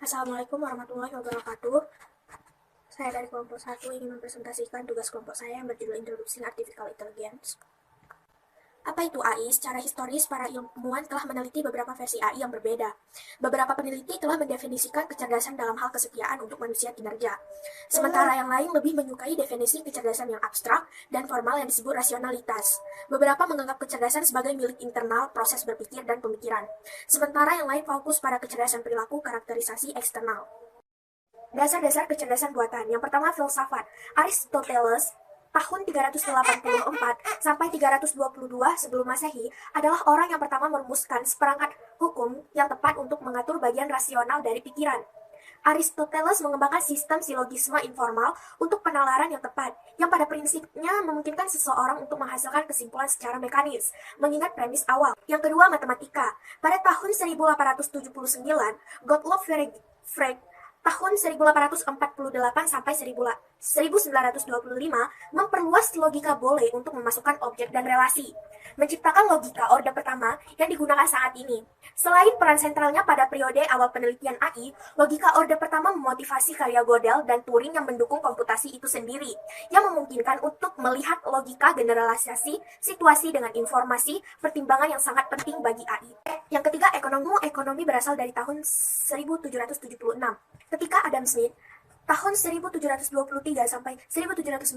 Assalamualaikum warahmatullahi wabarakatuh. Saya dari kelompok 1 ingin mempresentasikan tugas kelompok saya yang berjudul Introducing Artificial Intelligence. Apa itu AI? Secara historis, para ilmuwan telah meneliti beberapa versi AI yang berbeda. Beberapa peneliti telah mendefinisikan kecerdasan dalam hal kesetiaan untuk manusia kinerja. Sementara yang lain lebih menyukai definisi kecerdasan yang abstrak dan formal yang disebut rasionalitas. Beberapa menganggap kecerdasan sebagai milik internal, proses berpikir, dan pemikiran. Sementara yang lain fokus pada kecerdasan perilaku, karakterisasi eksternal. Dasar-dasar kecerdasan buatan. Yang pertama, filsafat. Aristoteles tahun 384 sampai 322 sebelum Masehi adalah orang yang pertama merumuskan seperangkat hukum yang tepat untuk mengatur bagian rasional dari pikiran. Aristoteles mengembangkan sistem silogisme informal untuk penalaran yang tepat, yang pada prinsipnya memungkinkan seseorang untuk menghasilkan kesimpulan secara mekanis, mengingat premis awal. Yang kedua, matematika. Pada tahun 1879, Gottlob Frege tahun 1848 sampai 1925 memperluas logika Boole untuk memasukkan objek dan relasi, menciptakan logika orde pertama yang digunakan saat ini. Selain peran sentralnya pada periode awal penelitian AI, logika orde pertama memotivasi karya Gödel dan Turing yang mendukung komputasi itu sendiri, yang memungkinkan untuk melihat logika generalisasi situasi dengan informasi, pertimbangan yang sangat penting bagi AI. Yang ketiga, ekonomi berasal dari tahun 1776. Ketika Adam Smith tahun 1723 sampai 1790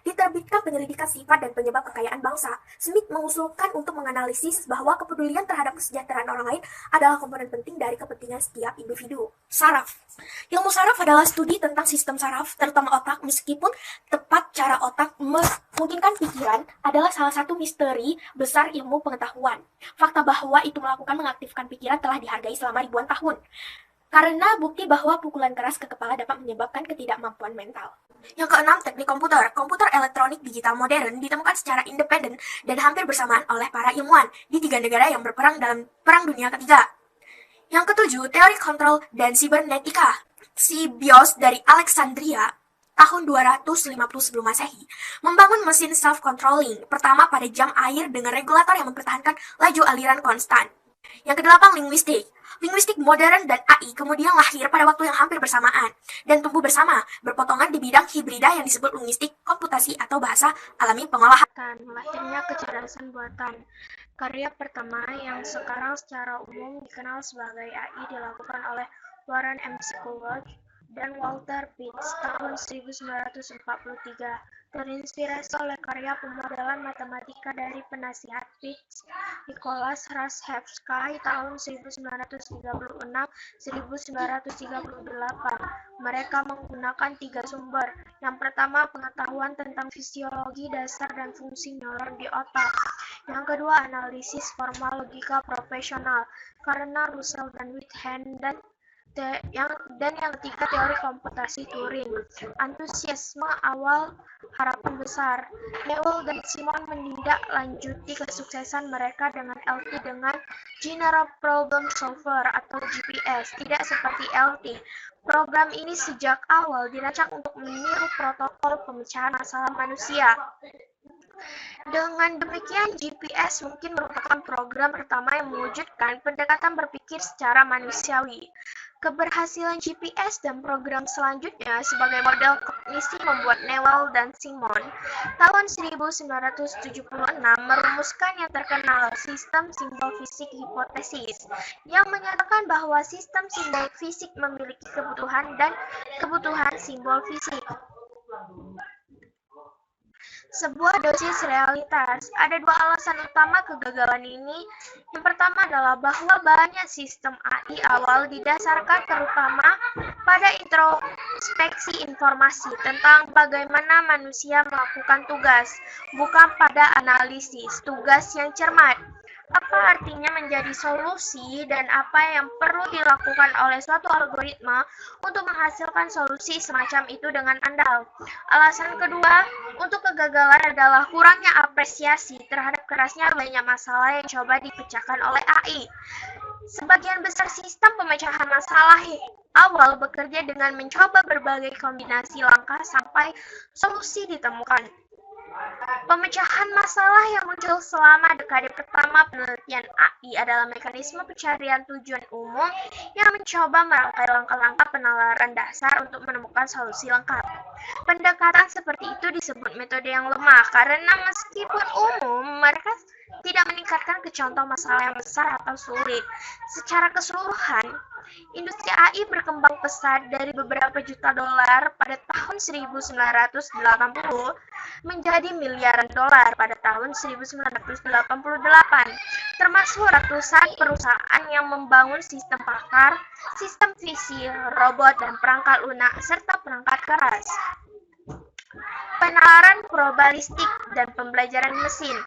diterbitkan penyelidikan sifat dan penyebab kekayaan bangsa, Smith mengusulkan untuk menganalisis bahwa kepedulian terhadap kesejahteraan orang lain adalah komponen penting dari kepentingan setiap individu. Saraf. Ilmu saraf adalah studi tentang sistem saraf, terutama otak. Meskipun tepat cara otak memungkinkan pikiran adalah salah satu misteri besar ilmu pengetahuan. Fakta bahwa itu mengaktifkan pikiran telah dihargai selama ribuan tahun, karena bukti bahwa pukulan keras ke kepala dapat menyebabkan ketidakmampuan mental. Yang keenam, teknik komputer. Komputer elektronik digital modern ditemukan secara independen dan hampir bersamaan oleh para ilmuwan di 3 negara yang berperang dalam Perang Dunia Ketiga. Yang ketujuh, teori kontrol dan sibernetika. Si Bios dari Alexandria tahun 250 sebelum Masehi membangun mesin self-controlling pertama pada jam air dengan regulator yang mempertahankan laju aliran konstan. Yang kedelapan, linguistik. Linguistik modern dan AI kemudian lahir pada waktu yang hampir bersamaan dan tumbuh bersama, berpotongan di bidang hibrida yang disebut linguistik komputasi atau bahasa alami pengolahan. Lahirnya kecerdasan buatan. Karya pertama yang sekarang secara umum dikenal sebagai AI dilakukan oleh Warren M. Schoolworth dan Walter Pitts tahun 1943, terinspirasi oleh karya pemodelan matematika dari penasihat Pitts, Nicholas Rashevsky tahun 1936-1938. Mereka menggunakan 3 sumber. Yang pertama, pengetahuan tentang fisiologi dasar dan fungsi neuron di otak. Yang kedua, analisis formal logika profesional, karena Russell dan Whitehead dan yang ketiga, teori komputasi Turing. Antusiasme awal, harapan besar. Newell dan Simon menindaklanjuti kesuksesan mereka dengan LT dengan General Problem Solver atau GPS, tidak seperti LT. Program ini sejak awal dirancang untuk meniru protokol pemecahan masalah manusia. Dengan demikian, GPS mungkin merupakan program pertama yang mewujudkan pendekatan berpikir secara manusiawi. Keberhasilan GPS dan program selanjutnya sebagai model kognisi membuat Newell dan Simon tahun 1976 merumuskan yang terkenal sistem simbol fisik hipotesis, yang menyatakan bahwa sistem simbol fisik memiliki kebutuhan dan kebutuhan simbol fisik. Sebuah dosis realitas. Ada 2 alasan utama kegagalan ini. Yang pertama adalah bahwa banyak sistem AI awal didasarkan terutama pada introspeksi informasi tentang bagaimana manusia melakukan tugas, bukan pada analisis tugas yang cermat. Apa artinya menjadi solusi dan apa yang perlu dilakukan oleh suatu algoritma untuk menghasilkan solusi semacam itu dengan andal. Alasan kedua untuk kegagalan adalah kurangnya apresiasi terhadap kerasnya banyak masalah yang coba dipecahkan oleh AI. Sebagian besar sistem pemecahan masalah awal bekerja dengan mencoba berbagai kombinasi langkah sampai solusi ditemukan. Pemecahan masalah yang muncul selama dekade pertama penelitian AI adalah mekanisme pencarian tujuan umum yang mencoba merangkai langkah-langkah penalaran dasar untuk menemukan solusi lengkap. Pendekatan seperti itu disebut metode yang lemah karena meskipun umum, mereka tidak meningkatkan ke contoh masalah yang besar atau sulit. Secara keseluruhan, industri AI berkembang pesat dari beberapa juta dolar pada tahun 1980 menjadi miliaran dolar pada tahun 1988, termasuk ratusan perusahaan yang membangun sistem pakar, sistem visi, robot, dan perangkat lunak, serta perangkat keras. Penalaran probabilistik dan pembelajaran mesin.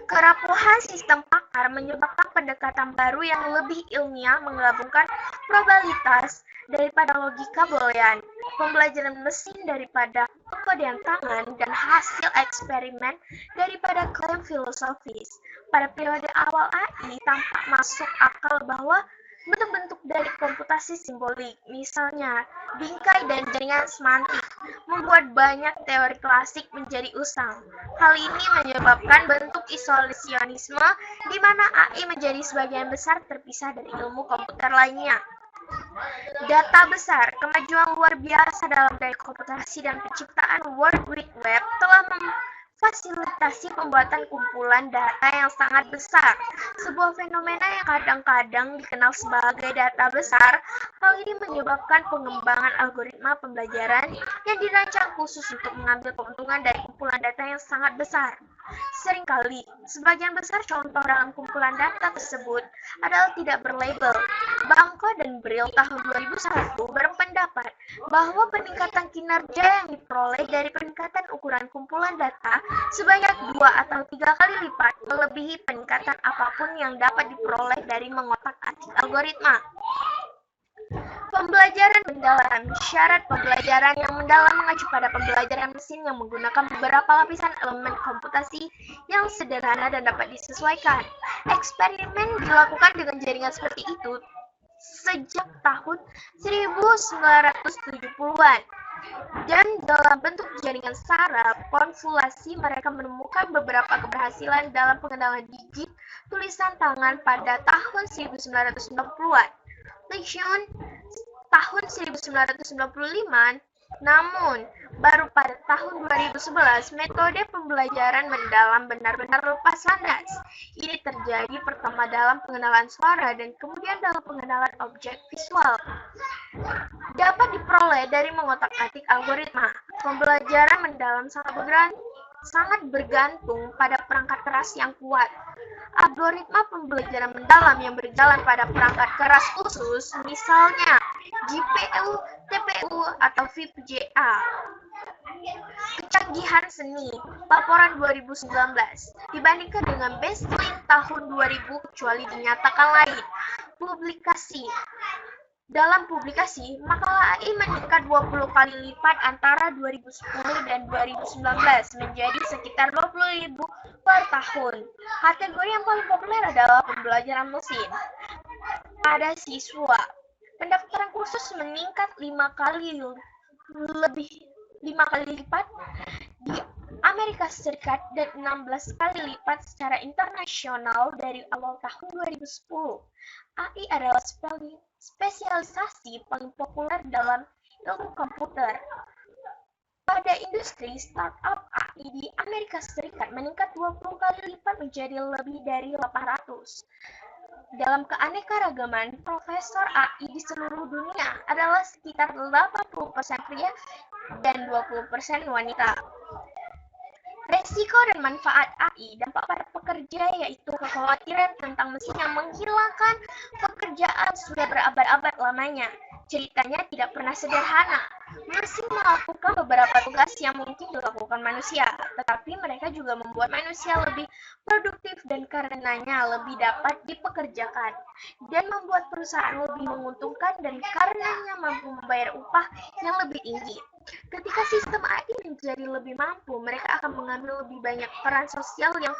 Kerapuhan sistem pakar menyebabkan pendekatan baru yang lebih ilmiah menggabungkan probabilitas daripada logika boolean, pembelajaran mesin daripada pekodean tangan, dan hasil eksperimen daripada klaim filosofis. Pada periode awal AI, tampak masuk akal bahwa bentuk-bentuk dari komputasi simbolik, misalnya bingkai dan jaringan semantik, membuat banyak teori klasik menjadi usang. Hal ini menyebabkan bentuk isolasionisme di mana AI menjadi sebagian besar terpisah dari ilmu komputer lainnya. Data besar, kemajuan luar biasa dalam gaya komputasi dan penciptaan World Wide Web telah memfasilitasi pembuatan kumpulan data yang sangat besar, sebuah fenomena yang kadang-kadang dikenal sebagai data besar. Hal ini menyebabkan pengembangan algoritma pembelajaran yang dirancang khusus untuk mengambil keuntungan dari kumpulan data yang sangat besar. Seringkali, sebagian besar contoh dalam kumpulan data tersebut adalah tidak berlabel. Bangko dan Brill tahun 2001 berpendapat bahwa peningkatan kinerja yang diperoleh dari peningkatan ukuran kumpulan data sebanyak 2 atau 3 kali lipat melebihi peningkatan apapun yang dapat diperoleh dari mengotak-atik algoritma. Pembelajaran mendalam. Syarat pembelajaran yang mendalam mengacu pada pembelajaran mesin yang menggunakan beberapa lapisan elemen komputasi yang sederhana dan dapat disesuaikan. Eksperimen dilakukan dengan jaringan seperti itu sejak tahun 1970-an. Dan dalam bentuk jaringan saraf konvolasi, mereka menemukan beberapa keberhasilan dalam pengenalan digit tulisan tangan pada tahun 1990-an. Lesion tahun 1995, namun baru pada tahun 2011 metode pembelajaran mendalam benar-benar lepas landas. Ini terjadi pertama dalam pengenalan suara dan kemudian dalam pengenalan objek visual. Dapat diperoleh dari mengotak-atik algoritma. Pembelajaran mendalam sangat bergantung pada perangkat keras yang kuat. Algoritma pembelajaran mendalam yang berjalan pada perangkat keras khusus, misalnya GPU, TPU, atau VGA. Kecanggihan seni, laporan 2019, dibandingkan dengan baseline tahun 2000 kecuali dinyatakan lain. Publikasi. Dalam publikasi, makalah AI meningkat 20 kali lipat antara 2010 dan 2019 menjadi sekitar 20.000 per tahun. Kategori yang paling populer adalah pembelajaran mesin. Pada siswa, pendaftaran kursus meningkat 5 kali lipat di Amerika Serikat dan 16 kali lipat secara internasional dari awal tahun 2010. AI adalah spesialisasi paling populer dalam ilmu komputer. Pada industri, startup AI di Amerika Serikat meningkat 20 kali lipat menjadi lebih dari 800. Dalam keanekaragaman, profesor AI di seluruh dunia adalah sekitar 80% pria dan 20% wanita. Resiko dan manfaat AI, dampak pada pekerja yaitu kekhawatiran tentang mesin yang menghilangkan pekerjaan sudah berabad-abad lamanya. Ceritanya tidak pernah sederhana. Mesin melakukan beberapa tugas yang mungkin dilakukan manusia, tetapi mereka juga membuat manusia lebih produktif dan karenanya lebih dapat dipekerjakan, dan membuat perusahaan lebih menguntungkan dan karenanya mampu membayar upah yang lebih tinggi. Ketika sistem AI menjadi lebih mampu, mereka akan mengambil lebih banyak peran sosial yang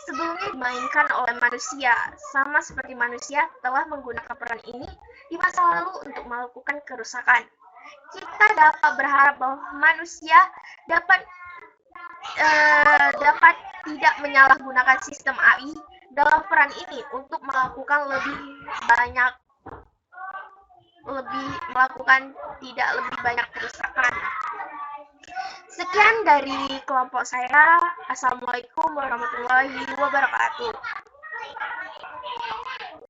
sebelumnya dimainkan oleh manusia, sama seperti manusia telah menggunakan peran ini di masa lalu untuk melakukan kerusakan. Kita dapat berharap bahwa manusia dapat dapat tidak menyalahgunakan sistem AI dalam peran ini untuk melakukan lebih banyak kerusakan. Sekian dari kelompok saya. Assalamualaikum warahmatullahi wabarakatuh.